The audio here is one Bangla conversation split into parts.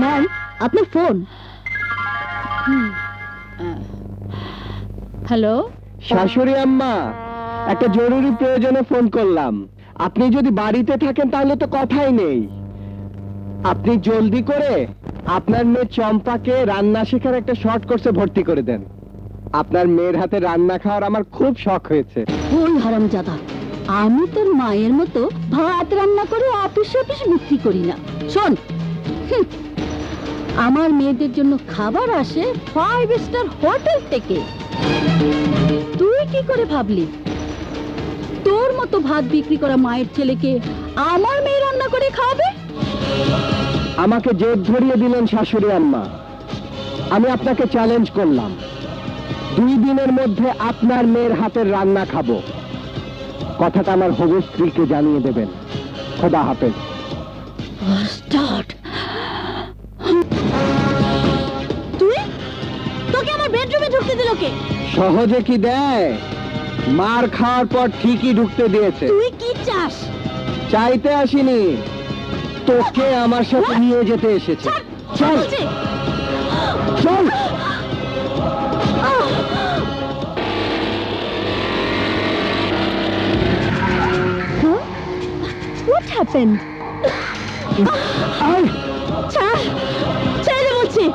ম্যাম, আপনার ফোন। হ্যালো, শাশুড়ি আম্মা, একটা জরুরি প্রয়োজনে ফোন করলাম। আপনি যদি বাড়িতে থাকেন তাহলে তো কথাই নেই। আপনি জলদি করে আপনার মেয়ে চম্পাকে রান্না শেখার একটা শর্ট কোর্সে ভর্তি করে দেন। আপনার মেয়ের হাতে রান্না খাওয়ার আমার খুব শখ হয়েছে। ভুল হারামজাদা। আমি তোর মায়ের মতো ভাত রান্না করে অফিস অফিস বিক্রি করি না। শোন, আমার মেয়েদের জন্য খাবার আসে 5 স্টার হোটেল থেকে। তুই কি করে ভাবলি তোর মতো ভাত বিক্রি করা মায়ের ছেলেকে আমার মেয়ে রান্না করে খাওয়াবে? আমাকে জেদ ধরিয়ে দিলেন শাশুড়ি আম্মা। আমি আপনাকে চ্যালেঞ্জ করলাম, 2 দিনের মধ্যে আপনার মেয়ের হাতের রান্না খাবো। কথাটা আমার হবু স্ত্রীকে জানিয়ে দেবেন। খোদা হাফেজ। স্টার্ট। তুই, তোকে আমার বেডরুমে ঢুকতে দিল কে? সহজে কি দেয়? মার খাওয়ার পর ঠিকই ঢুকতে দিয়েছে। তুই কি চাস? চাইতে আসিনি, তোকে আমার সাথে নিয়ে যেতে এসেছে। চল বলছি। চল। What happened? আয়, ছাড়, ছেড়ে বলছি।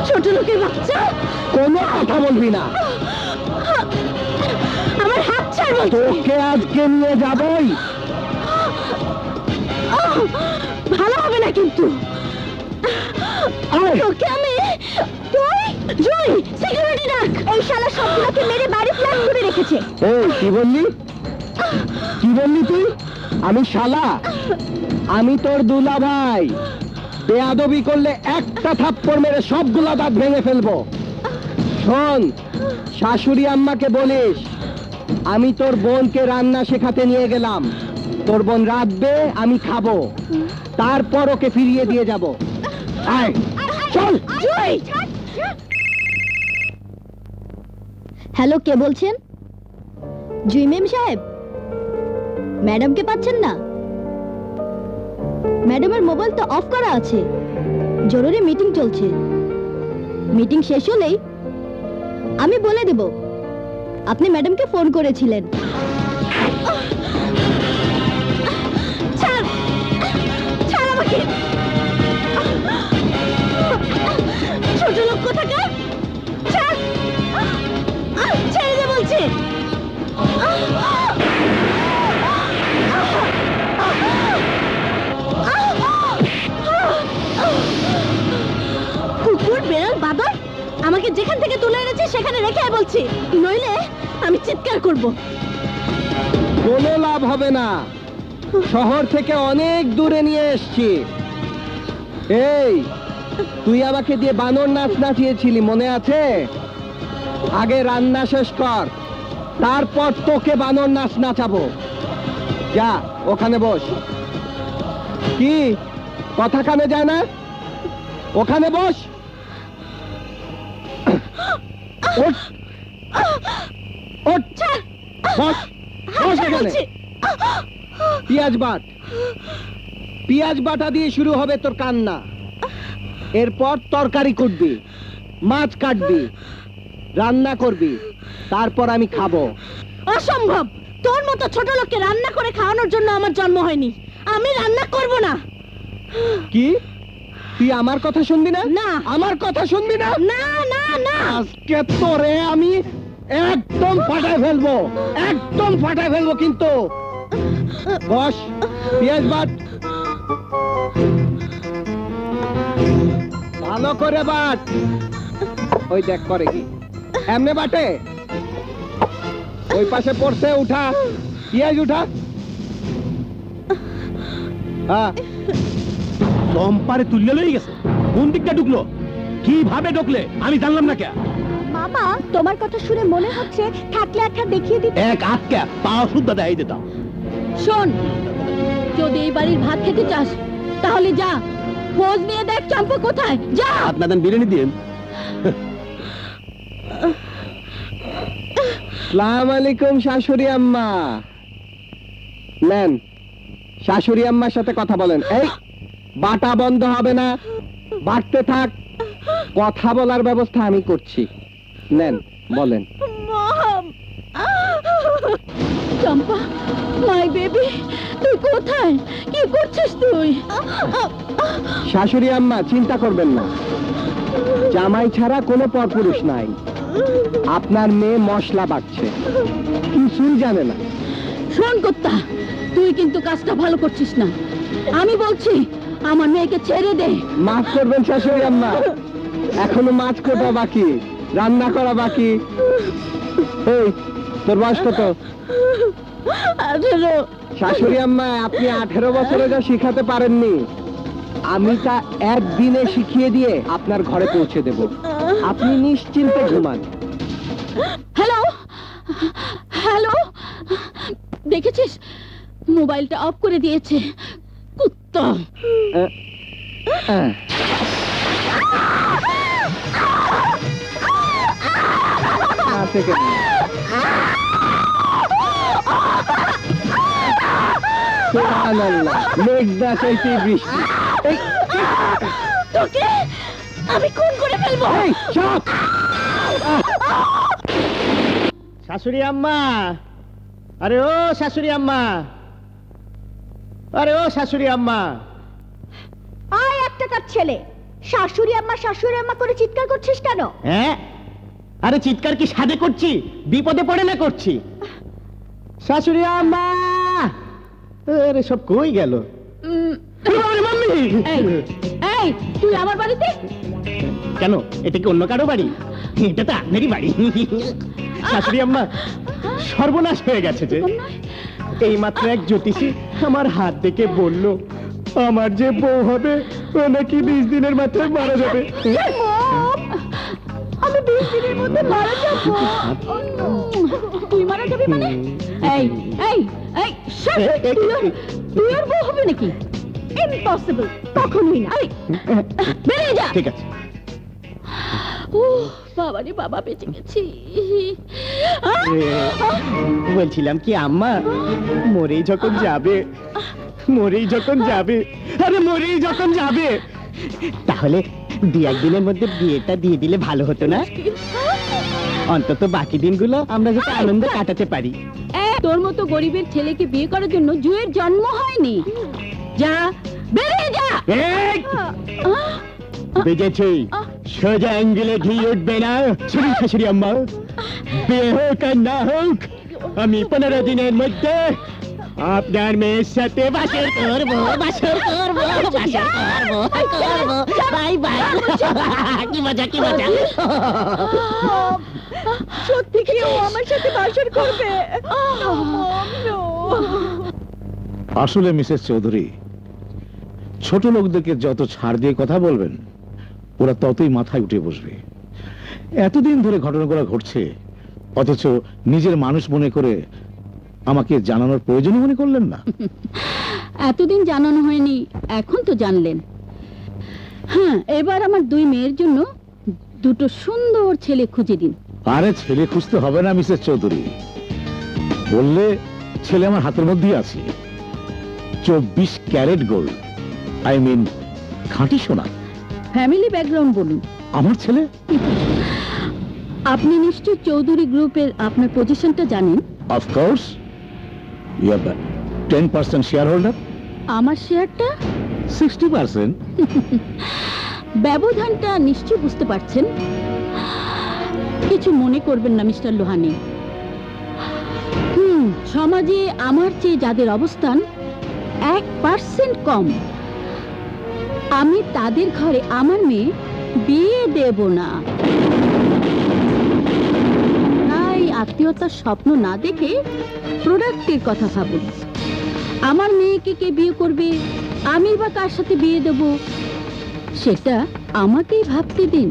ছোট লোকের বাচ্চা, কোনো কথা বলবি না। আমার হাত ছাড় বলছি। তোকে আজকে নিয়ে যাবই। ভালো হবে না কিন্তু। আয়। তোকে আমি, তুই জয় সিকিউরিটি ডাক। এই শালা সবগুলোকে মেরে বাড়ি ফ্ল্যাট করে রেখেছে। এই কি বললি? কি বললি তুই? আমি শালা? আমি তোর দুলা ভাই। বেয়াদবি করলে একটা থাপ্পড় মেরে সবগুলা দাঁত ভেঙে ফেলবো। শোন, শাশুড়ি আম্মাকে বলিস আমি তোর বোনকে রান্না শেখাতে নিয়ে গেলাম। তোর বোন রাঁধবে, আমি খাবো, তারপর ওকে ফিরিয়ে দিয়ে যাব। আয়, চল। জয়। হ্যালো, কে বলছেন? জুইমেম সাহেব, ম্যাডামকে পাচ্ছেন না? ম্যাডামের মোবাইল তো অফ করা আছে, জরুরি মিটিং চলছে। মিটিং শেষ হলেই আমি বলে দেব আপনি ম্যাডামকে ফোন করেছিলেন। ছাড়, ছাড় আমাকে। ছোট লোক কোথাকার, ছাড়, ছেড়ে দে বলছি। কুকুর, বেড়াল, বাদর, আমাকে যেখান থেকে তুলে এনেছে সেখানে রেখে আয় বলছি, নইলে আমি চিৎকার করব। কোনো লাভ হবে না। শহর থেকে অনেক দূরে নিয়ে এসছি। এই, তুই আমাকে দিয়ে বানর নাচ নাচিয়েছিলি, মনে আছে? আগে রান্না শেষ কর, তারপর তোকে বানর নাচ নাচাবো। যা, ওখানে বস। কি কথা কানে যায় না? ওখানে বস। ওঠ, ওঠ, বস, বস এখানে। পেঁয়াজ বাট, পেঁয়াজ বাটা দিয়ে শুরু হবে তোর কান্না। এরপর তরকারি কুটবি, মাছ কাটবি, রান্না করবি, তারপর আমি খাবো। অসম্ভব! তোর মতো ছোট লোককে রান্না করে খাওয়ানোর জন্য আমার জন্ম হয়নি। আমি রান্না করব না। কি? তুই আমার কথা শুনবি না? না। আমার কথা শুনবি না? না না না। আজকে তোরে আমি একদম ফাটায় ফেলবো, একদম ফাটায় ফেলবো কিন্তু। বস, পেঁয়াজ বাট, ভালো করে বাট। ওই দেখ করে কি, এমনে বাটে। ওই পাশে পড়ছে, উঠা পেঁয়াজ, উঠা। হ্যাঁ, চম্পারে তুললে লই গেছে। কোন দিকটা ঢুকলো, কিভাবে ঢুকলে আমি জানলাম না। কে মামা, তোমার কথা শুনে মনে হচ্ছে থাকলে একটা দেখিয়ে দিতে। এক আটকা পা শুদ্ধ দেখাই দিতাম। শোন, যদি এই বাড়ির ভাত খেতে চাস তাহলে যা, খোঁজ নিয়ে দেখ চম্পা কোথায়। যা। আপনাদের বিরিয়ানি দিন। সালাম আলাইকুম শাশুড়ি আম্মা। নেন, শাশুড়ি আম্মার সাথে কথা বলেন। এই বাটা বন্ধ হবে না, বাড়তে থাক। কথা বলার ব্যবস্থা আমি করছি। নেন, বলেন। মম, চম্পা, মাই বেবি, তুই কোথায়? কি করছিস তুই? শাশুড়ি আম্মা, চিন্তা করবেন না, জামাই ছাড়া কোনো পরপুরুষ নাই। আপনার মেয়ে মশলা বাটছে, কিছুই জানে না। শোন কর্তা, তুই কিন্তু কাজটা ভালো করছিস না। আমি বলছি আমার মেয়েকে ছেড়ে দে। মাফ করবেন শাশুড়ি আম্মা, এখনো মাছ কোটা বাকি, রান্না করা বাকি। এই, তোর বয়স কত? 18। শাশুড়ি আম্মা, আপনি 18 বছরে যা শিখাতে পারেননি, আমি তা একদিনে শিখিয়ে দিয়ে আপনার ঘরে পৌঁছে দেব। আপনি নিশ্চিন্তে ঘুমান। হ্যালো, হ্যালো, দেখেছিস মোবাইলটা অফ করে দিয়েছে কুত্তা। মেঘদা চাইতে বৃষ্টি। এই, তোকে আমি খুন করে ফেলবো। এই, চুপ! শাশুড়ি আম্মা, আরে ও শাশুড়ি আম্মা, আরে ও শাশুড়ি আম্মা। আয় একটা কাজ ছেলে, শাশুড়ি আম্মা করে চিৎকার করছিস কেন? হ্যাঁ, আরে চিৎকার কি সাধে করছি, বিপদে পড়ে না করছি। শাশুড়ি আম্মা, আরে সব কই গেল? এই, এই, তুই আমার বাড়িতে? কেন, এটা কি অন্য কারো বাড়ি? এটা তো আপনারই বাড়ি। শাশুড়ি আম্মা, সর্বনাশ হয়ে গেছে যে। এই মাত্র এক জ্যোতিষী আমার হাত দেখে বলল, আমার যে বউ হবে ও নাকি 20 দিনের মাথায় মারা যাবে। আমি 20 দিনের মধ্যে মারা যাবো। তুই মারা যাবি মানে? এই, এই, এই, শট! তুই আর বউ হবে নাকি? ইম্পসিবল, কখনোই না। এই, বেরিয়ে যা। ঠিক আছে। বাবা রে বাবা, বেঁচে গেছি। বলছিলাম কি আম্মা, মরেই যখন যাবে, আরে মরেই যখন যাবে, তাহলে 2-1 দিনের মধ্যে বিয়েটা দিয়ে দিলে ভালো হতো না? অন্তত বাকি দিনগুলো আমরা যাতে আনন্দে কাটাতে পারি। তোর মতো গরিবের ছেলেকে বিয়ে করার জন্য জুয়ের জন্ম হয়নি। যা, বেরিয়ে যা। এই, বুঝেছি, সোজা আঙ্গুলে ঘি উঠবে না। শুনুন শাশুড়ি আম্মা, বিয়ে হোক আর না হোক, আমি 15 দিনের মধ্যে আপনার মেয়ের সাথে বাসর করবো। Bye bye. কি মজা, কি মজা। সত্যি কি ও আমার সাথে বাসর করবে? আসলে মিসেস চৌধুরী, ছোট লোকদেরকে যত ছাড় দিয়ে কথা বলবেন, ওরা ততই মাথায় উঠে বসবে। এতদিন ধরে ঘটনাগুলো ঘটছে, অথচ নিজের মানুষ মনে করে আমাকে জানানোর প্রয়োজন মনে করলেন না। এতদিন জানানো হয়নি, এখন তো জানলেন। হ্যাঁ, এবার আমার 2 মেয়ের জন্য 2 সুন্দর ছেলে খুঁজে দিন। আরে ছেলে খুঁজতে হবে না মিসেস চৌধুরী, বললে ছেলে আমার হাতের মধ্যেই আছে। 24 ক্যারেট গোল্ড, আই মিন খাঁটি সোনা। ফ্যামিলি ব্যাকগ্রাউন্ড বলুন। আমার ছেলে? আপনি নিশ্চয় চৌধুরী গ্রুপের আপনার পজিশনটা জানেন। Of course, you are 10% shareholder. আমার শেয়ারটা 60%। ব্যবধানটা নিশ্চয় বুঝতে পারছেন। কিছু মনে করবেন না মিস্টার লোহানি। সমাজে আমার চেয়ে যাদের অবস্থান 1% কম, আমি তাদের ঘরে আমার মেয়ে বিয়ে দেব না। তাই আত্মীয়তার স্বপ্ন না দেখে প্রোডাক্টের কথা ভাবুন। আমার মেয়েকে কে বিয়ে করবে, আমি বা কার সাথে বিয়ে দেব, সেটা আমাকেই ভাবতে দিন।